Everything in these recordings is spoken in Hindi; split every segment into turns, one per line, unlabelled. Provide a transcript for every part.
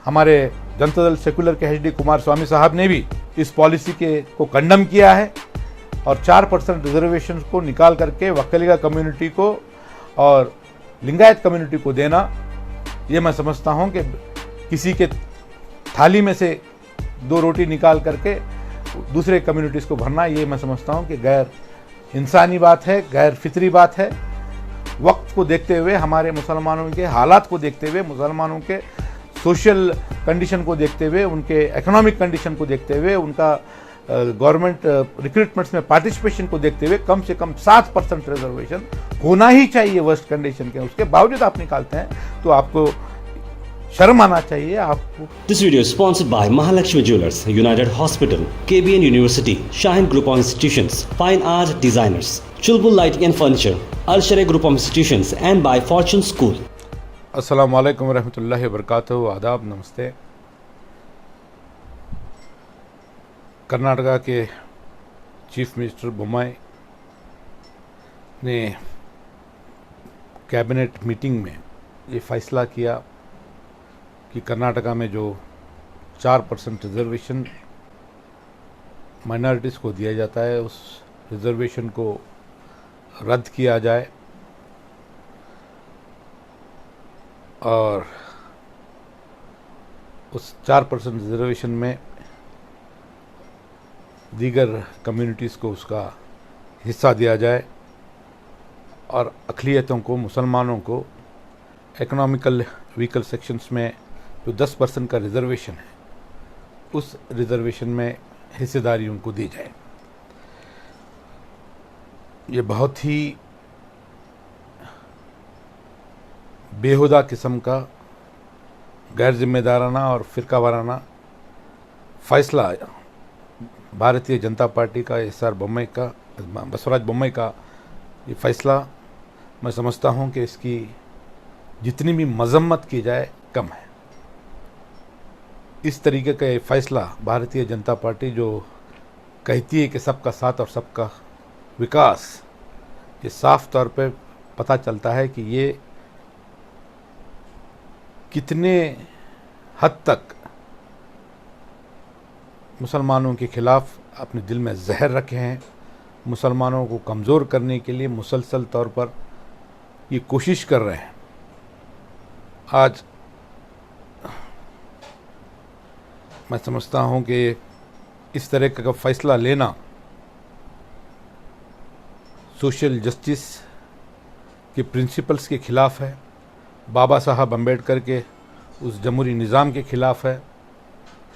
हमारे जनता दल सेकुलर के HD कुमारस्वामी साहब ने भी इस पॉलिसी को कंडम किया है और 4% रिजर्वेशन को निकाल करके वक्कलिगा कम्युनिटी को और लिंगायत कम्युनिटी को देना, ये मैं समझता हूँ कि किसी के थाली में से 2 रोटी निकाल करके दूसरे कम्युनिटीज़ को भरना, ये मैं समझता हूँ कि गैर इंसानी बात है, गैर फितरी बात है। वक्त को देखते हुए, हमारे मुसलमानों के हालात को देखते हुए, मुसलमानों के सोशल कंडीशन को देखते हुए, उनके इकोनॉमिक कंडीशन को देखते हुए, उनका गवर्नमेंट रिक्रूटमेंट्स में पार्टिसिपेशन को देखते हुए कम से कम 7% रिजर्वेशन होना ही चाहिए वर्स्ट कंडीशन के। उसके बावजूद आप निकालते हैं तो आपको शर्म आना चाहिए आपको।
This video is sponsored by Mahalakshmi Jewelers, United Hospital, KBN University, Shine Group of Institutions, Fine Art Designers, Chulbul Lighting and Furniture, Al-Sharia Group of Institutions and by Fortune School.
अस्सलाम वालेकुम रहमतुल्लाहि व बरकातहू। आदाब, नमस्ते। कर्नाटका के चीफ मिनिस्टर बोम्माई ने कैबिनेट मीटिंग में ये फैसला किया कि कर्नाटका में जो 4% रिजर्वेशन माइनॉरिटीज़ को दिया जाता है, उस रिजर्वेशन को रद्द किया जाए और उस 4% रिजर्वेशन में दीगर कम्युनिटीज़ को उसका हिस्सा दिया जाए और अक़लियतों को, मुसलमानों को इकोनॉमिकल वीकर सेक्शंस में जो 10% का रिजर्वेशन है, उस रिजर्वेशन में हिस्सेदारी उनको दी जाए। ये बहुत ही बेहुदा किस्म का गैर जिम्मेदाराना और फ़िरका वाराना फ़ैसला भारतीय जनता पार्टी का बसवराज बोम्माई का ये फ़ैसला, मैं समझता हूँ कि इसकी जितनी भी मजम्मत की जाए कम है। इस तरीके का ये फ़ैसला भारतीय जनता पार्टी जो कहती है कि सबका साथ और सबका विकास, ये साफ तौर पे पता चलता है कि ये कितने हद तक मुसलमानों के ख़िलाफ़ अपने दिल में जहर रखे हैं। मुसलमानों को कमज़ोर करने के लिए मुसलसल तौर पर ये कोशिश कर रहे हैं। आज मैं समझता हूँ कि इस तरह का फ़ैसला लेना सोशल जस्टिस के प्रिंसिपल्स के ख़िलाफ़ है, बाबा साहब अम्बेडकर के उस जमहूरी निज़ाम के ख़िलाफ़ है,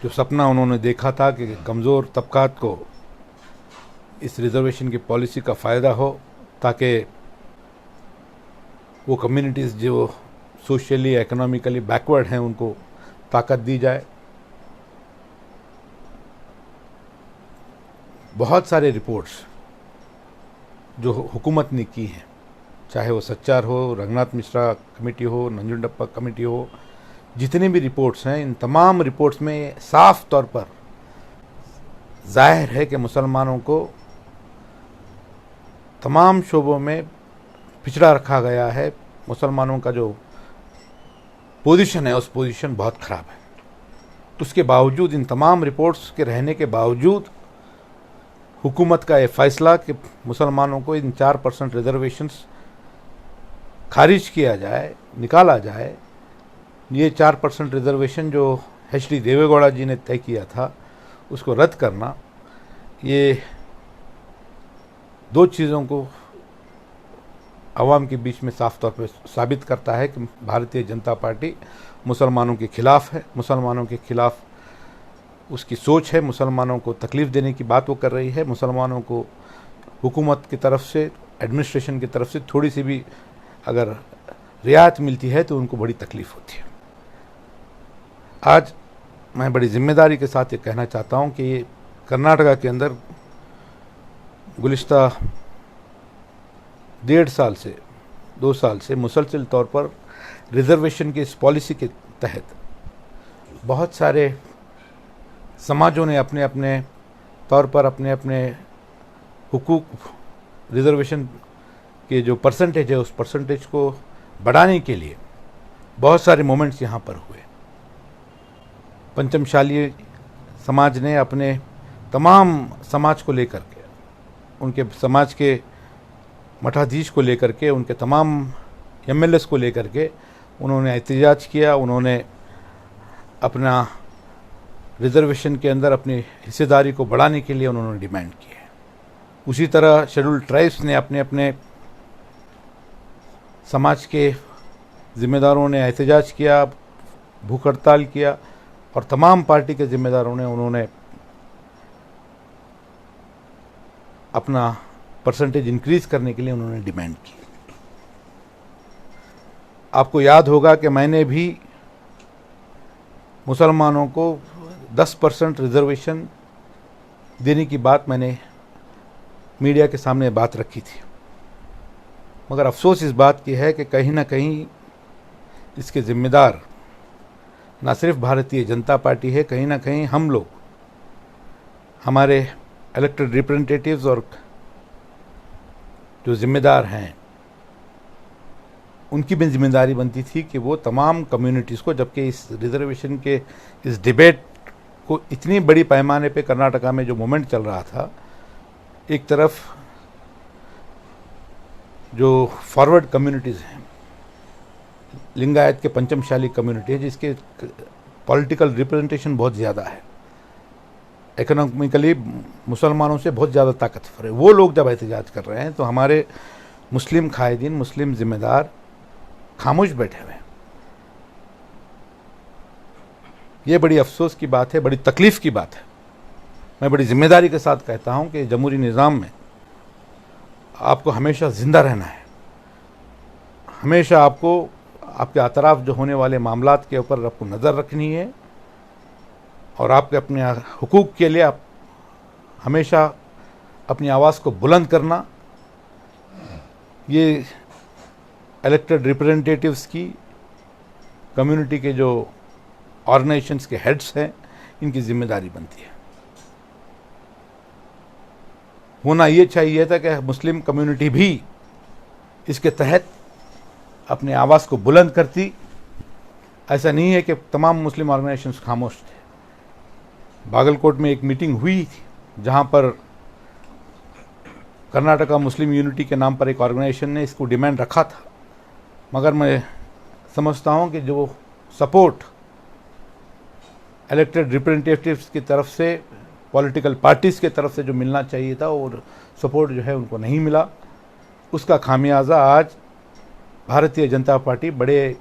जो सपना उन्होंने देखा था कि कमज़ोर तबकात को इस रिज़र्वेशन की पॉलिसी का फ़ायदा हो ताकि वो कम्युनिटीज़ जो सोशली इकोनॉमिकली बैकवर्ड हैं उनको ताकत दी जाए। बहुत सारे रिपोर्ट्स जो हुकूमत ने की हैं, चाहे वो सच्चार हो, रंगनाथ मिश्रा कमेटी हो, नंजुंडप्पा कमेटी हो, जितने भी रिपोर्ट्स हैं, इन तमाम रिपोर्ट्स में साफ तौर पर जाहिर है कि मुसलमानों को तमाम शोबों में पिछड़ा रखा गया है। मुसलमानों का जो पोजीशन है, उस पोजीशन बहुत ख़राब है। उसके बावजूद, इन तमाम रिपोर्ट्स के रहने के बावजूद, हुकूमत का ये फ़ैसला कि मुसलमानों को इन 4% रिजर्वेशंस खारिज किया जाए, निकाला जाए, ये 4% रिजर्वेशन जो HD देवेगौड़ा जी ने तय किया था, उसको रद्द करना, ये 2 चीज़ों को आवाम के बीच में साफ तौर पर साबित करता है कि भारतीय जनता पार्टी मुसलमानों के ख़िलाफ़ है, मुसलमानों के ख़िलाफ़ उसकी सोच है, मुसलमानों को तकलीफ़ देने की बात वो कर रही है। मुसलमानों को हुकूमत की तरफ से, एडमिनिस्ट्रेशन की तरफ से थोड़ी सी भी अगर रियायत मिलती है तो उनको बड़ी तकलीफ़ होती है। आज मैं बड़ी ज़िम्मेदारी के साथ ये कहना चाहता हूँ कि ये कर्नाटका के अंदर गुज़िश्ता 1.5 साल से 2 साल से मुसलसल तौर पर रिज़र्वेशन की इस पॉलिसी के तहत बहुत सारे समाजों ने अपने अपने तौर पर अपने अपने हुकूक, रिज़र्वेशन के जो परसेंटेज है, उस परसेंटेज को बढ़ाने के लिए बहुत सारे मोमेंट्स यहाँ पर हुए। पंचमशाली समाज ने अपने तमाम समाज को लेकर के, उनके समाज के मठाधीश को लेकर के, उनके तमाम एमएलएस को लेकर के उन्होंने एहतजाज किया। उन्होंने अपना रिजर्वेशन के अंदर अपनी हिस्सेदारी को बढ़ाने के लिए उन्होंने डिमांड की है। उसी तरह शेड्यूल्ड ट्राइब्स ने अपने अपने समाज के जिम्मेदारों ने एहतजाज किया, भूख हड़ताल किया, और तमाम पार्टी के जिम्मेदारों ने उन्होंने अपना परसेंटेज इंक्रीज करने के लिए उन्होंने डिमांड की। आपको याद होगा कि मैंने भी मुसलमानों को 10% रिजर्वेशन देने की बात मैंने मीडिया के सामने बात रखी थी, मगर अफसोस इस बात की है कि कहीं ना कहीं इसके जिम्मेदार ना सिर्फ भारतीय जनता पार्टी है, कहीं ना कहीं हम लोग, हमारे इलेक्टेड रिप्रेजेंटेटिव्स और जो जिम्मेदार हैं, उनकी भी जिम्मेदारी बनती थी कि वो तमाम कम्युनिटीज़ को, जबकि इस रिजर्वेशन के इस डिबेट को इतनी बड़ी पैमाने पे कर्नाटका में जो मूवमेंट चल रहा था, एक तरफ जो फॉरवर्ड कम्युनिटीज़ हैं, लिंगायत के पंचमशाली कम्युनिटी है, जिसके पॉलिटिकल रिप्रेजेंटेशन बहुत ज़्यादा है, इकोनॉमिकली मुसलमानों से बहुत ज़्यादा ताकतवर है, वो लोग जब एहतजाज कर रहे हैं तो हमारे मुस्लिम कायदीन, मुस्लिम जिम्मेदार खामोश बैठे हुए हैं। ये बड़ी अफसोस की बात है, बड़ी तकलीफ़ की बात है। मैं बड़ी जिम्मेदारी के साथ कहता हूँ कि जमहूरी निज़ाम में आपको हमेशा ज़िंदा रहना है, हमेशा आपको आपके अतराफ़ जो होने वाले मामलात के ऊपर आपको नज़र रखनी है, और आपके अपने हुकूक के लिए आप हमेशा अपनी आवाज़ को बुलंद करना, ये इलेक्टेड रिप्रेजेंटेटिव्स की, कम्युनिटी के जो ऑर्गेनाइजेशंस के हेड्स हैं, इनकी जिम्मेदारी बनती है। होना ये चाहिए था कि मुस्लिम कम्युनिटी भी इसके तहत अपनी आवाज़ को बुलंद करती। ऐसा नहीं है कि तमाम मुस्लिम ऑर्गेनाइजेशंस खामोश थे। बागलकोट में एक मीटिंग हुई थी जहाँ पर कर्नाटका मुस्लिम यूनिटी के नाम पर एक ऑर्गेनाइजेशन ने इसको डिमांड रखा था, मगर मैं समझता हूँ कि जो सपोर्ट इलेक्टेड रिप्रेजेंटेटिव्स की तरफ से, पॉलिटिकल पार्टीज़ के तरफ से जो मिलना चाहिए था, और सपोर्ट जो है उनको नहीं मिला। उसका खामियाजा आज भारतीय जनता पार्टी बड़े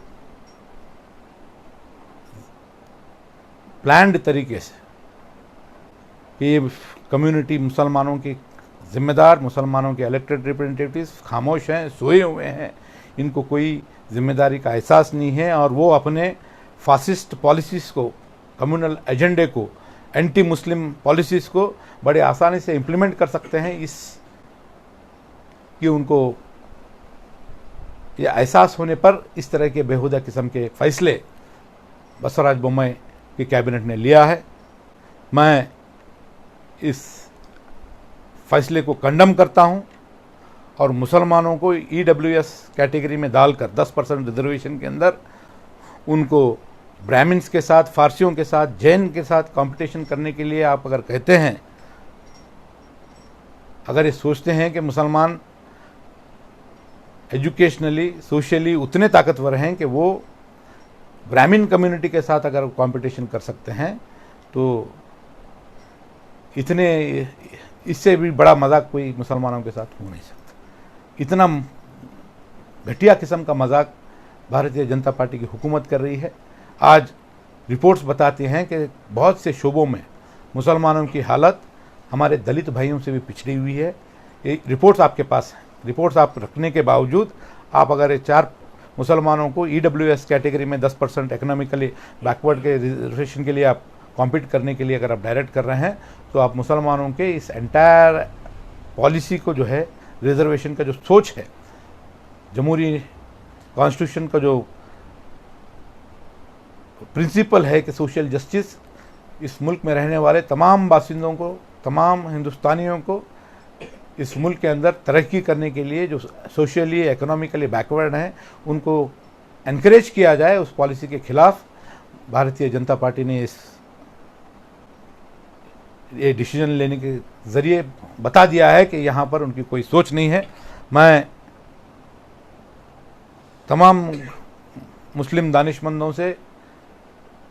प्लान्ड तरीके से, ये कम्युनिटी, मुसलमानों के ज़िम्मेदार, मुसलमानों के इलेक्टेड रिप्रेजेंटेटिव्स खामोश हैं, सोए हुए हैं, इनको कोई जिम्मेदारी का एहसास नहीं है, और वो अपने फासिस्ट पॉलिसीज़ को, कम्युनल एजेंडे को, एंटी मुस्लिम पॉलिसीज़ को बड़े आसानी से इम्प्लीमेंट कर सकते हैं। इस कि उनको ये एहसास होने पर इस तरह के बेहुदा किस्म के फैसले बसवराज बोम्मई की कैबिनेट ने लिया है। मैं इस फैसले को कंडम करता हूं, और मुसलमानों को EWS कैटेगरी में डालकर 10% रिजर्वेशन के अंदर उनको ब्राह्मण्स के साथ, फारसियों के साथ, जैन के साथ कंपटीशन करने के लिए आप अगर कहते हैं, अगर ये सोचते हैं कि मुसलमान एजुकेशनली, सोशली उतने ताकतवर हैं कि वो ब्राह्मण कम्युनिटी के साथ अगर कंपटीशन कर सकते हैं, तो इतने, इससे भी बड़ा मजाक कोई मुसलमानों के साथ हो नहीं सकता। इतना घटिया किस्म का मजाक भारतीय जनता पार्टी की हुकूमत कर रही है। आज रिपोर्ट्स बताती हैं कि बहुत से शोबों में मुसलमानों की हालत हमारे दलित भाइयों से भी पिछड़ी हुई है। ये रिपोर्ट्स आपके पास हैं। रिपोर्ट्स आप रखने के बावजूद आप अगर ये 4 मुसलमानों को EWS कैटेगरी में 10% इकोनॉमिकली बैकवर्ड के रिजर्वेशन के लिए आप कॉम्पीट करने के लिए अगर आप डायरेक्ट कर रहे हैं, तो आप मुसलमानों के इस एंटायर पॉलिसी को जो है, रिजर्वेशन का जो सोच है, जमहूरी कॉन्स्टिट्यूशन का जो प्रिंसिपल है कि सोशल जस्टिस, इस मुल्क में रहने वाले तमाम बासिंदों को, तमाम हिंदुस्तानियों को इस मुल्क के अंदर तरक्की करने के लिए जो सोशली, इकोनॉमिकली बैकवर्ड हैं, उनको एनकरेज किया जाए, उस पॉलिसी के खिलाफ भारतीय जनता पार्टी ने इस ये डिसीजन लेने के ज़रिए बता दिया है कि यहाँ पर उनकी कोई सोच नहीं है। मैं तमाम मुस्लिम दानिशमंदों से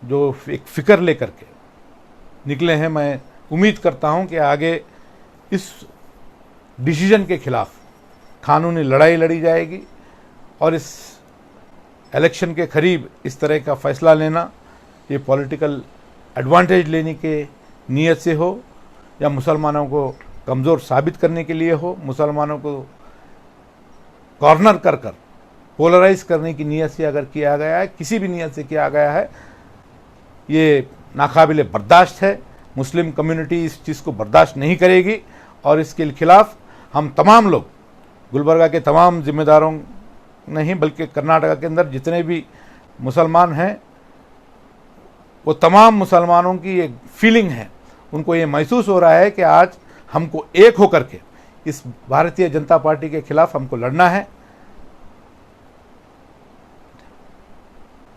जो एक फ़िक्र लेकर के निकले हैं, मैं उम्मीद करता हूँ कि आगे इस डिसीजन के खिलाफ कानूनी लड़ाई लड़ी जाएगी और इस इलेक्शन के करीब इस तरह का फ़ैसला लेना ये पॉलिटिकल एडवांटेज लेने के नीयत से हो या मुसलमानों को कमज़ोर साबित करने के लिए हो, मुसलमानों को कॉर्नर कर कर पोलराइज करने की नीयत से अगर किया गया है, किसी भी नीयत से किया गया है, ये नाकाबिले बर्दाश्त है। मुस्लिम कम्युनिटी इस चीज़ को बर्दाश्त नहीं करेगी और इसके खिलाफ हम तमाम लोग, गुलबर्गा के तमाम जिम्मेदारों नहीं बल्कि कर्नाटका के अंदर जितने भी मुसलमान हैं, वो तमाम मुसलमानों की एक फीलिंग है, उनको ये महसूस हो रहा है कि आज हमको एक होकर के इस भारतीय जनता पार्टी के खिलाफ हमको लड़ना है।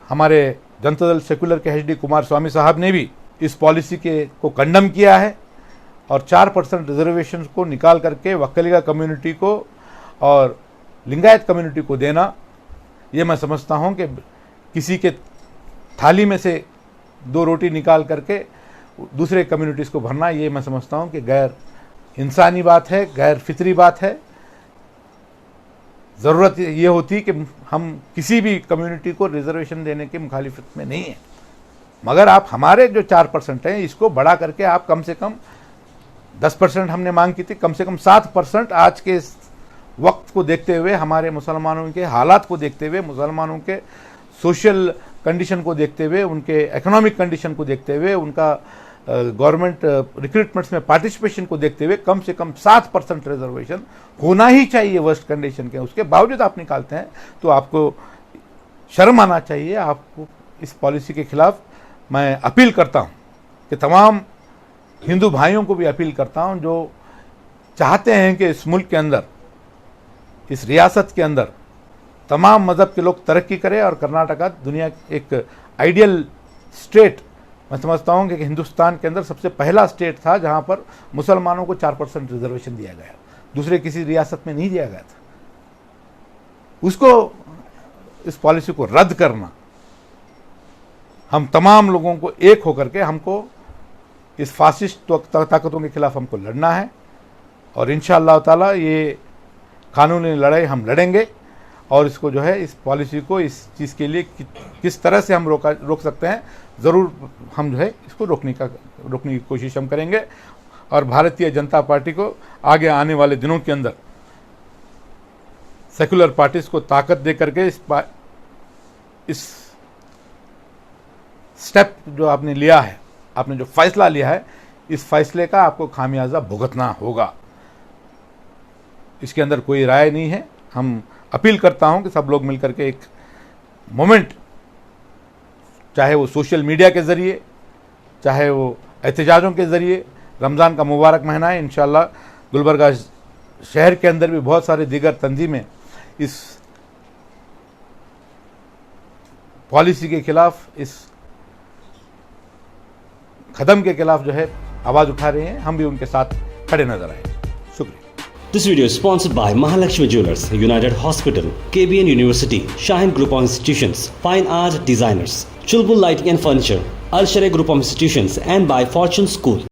हमारे जनता दल सेकुलर के HD कुमार स्वामी साहब ने भी इस पॉलिसी को कंडम किया है और 4% रिजर्वेशन को निकाल करके वक्कलिगा कम्युनिटी को और लिंगायत कम्युनिटी को देना, ये मैं समझता हूँ कि किसी के थाली में से 2 रोटी निकाल करके दूसरे कम्युनिटीज़ को भरना, ये मैं समझता हूँ कि गैर इंसानी बात है, गैर फितरी बात है। ज़रूरत ये होती कि हम किसी भी कम्युनिटी को रिजर्वेशन देने के मुखालिफत में नहीं है, मगर आप हमारे जो 4% हैं इसको बढ़ा करके आप कम से कम 10% हमने मांग की थी, कम से कम 7% आज के इस वक्त को देखते हुए, हमारे मुसलमानों के हालात को देखते हुए, मुसलमानों के सोशल कंडीशन को देखते हुए, उनके इकोनॉमिक कंडीशन को देखते हुए, उनका गवर्नमेंट रिक्रूटमेंट्स में पार्टिसिपेशन को देखते हुए कम से कम 7% रिजर्वेशन होना ही चाहिए वर्स्ट कंडीशन के। उसके बावजूद आप निकालते हैं तो आपको शर्म आना चाहिए। आपको इस पॉलिसी के खिलाफ मैं अपील करता हूं कि तमाम हिंदू भाइयों को भी अपील करता हूं जो चाहते हैं कि इस मुल्क के अंदर, इस रियासत के अंदर तमाम मज़हब के लोग तरक्की करें और कर्नाटका दुनिया एक आइडियल स्टेट, मैं समझता हूँ कि हिंदुस्तान के अंदर सबसे पहला स्टेट था जहाँ पर मुसलमानों को 4% रिजर्वेशन दिया गया, दूसरे किसी रियासत में नहीं दिया गया था। उसको, इस पॉलिसी को रद्द करना, हम तमाम लोगों को एक होकर के हमको इस फासिस्ट ताकतों के खिलाफ हमको लड़ना है और इंशाअल्लाह ताला ये कानूनी लड़ाई हम लड़ेंगे और इसको जो है, इस पॉलिसी को, इस चीज़ के लिए किस तरह से हम रोक सकते हैं, ज़रूर हम जो है इसको रोकने की कोशिश हम करेंगे और भारतीय जनता पार्टी को आगे आने वाले दिनों के अंदर सेकुलर पार्टीज को ताकत दे करके इस स्टेप जो आपने लिया है, आपने जो फैसला लिया है, इस फैसले का आपको खामियाजा भुगतना होगा। इसके अंदर कोई राय नहीं है। हम अपील करता हूं कि सब लोग मिलकर के एक मोमेंट, चाहे वो सोशल मीडिया के ज़रिए, चाहे वो एहतजाजों के ज़रिए, रमज़ान का मुबारक महीना है, इंशाअल्लाह गुलबर्गा शहर के अंदर भी बहुत सारे दीगर तंजीमें इस पॉलिसी के खिलाफ, इस कदम के खिलाफ जो है आवाज़ उठा रहे हैं। हम भी उनके साथ खड़े नजर आए। शुक्रिया।
This video is sponsored by Mahalakshmi Jewelers, United Hospital, KBN University, Shaheen Group of Institutions, Fine Art Designers, Chulbul Lighting and Furniture, Al Sharia Group of Institutions, and by Fortune School.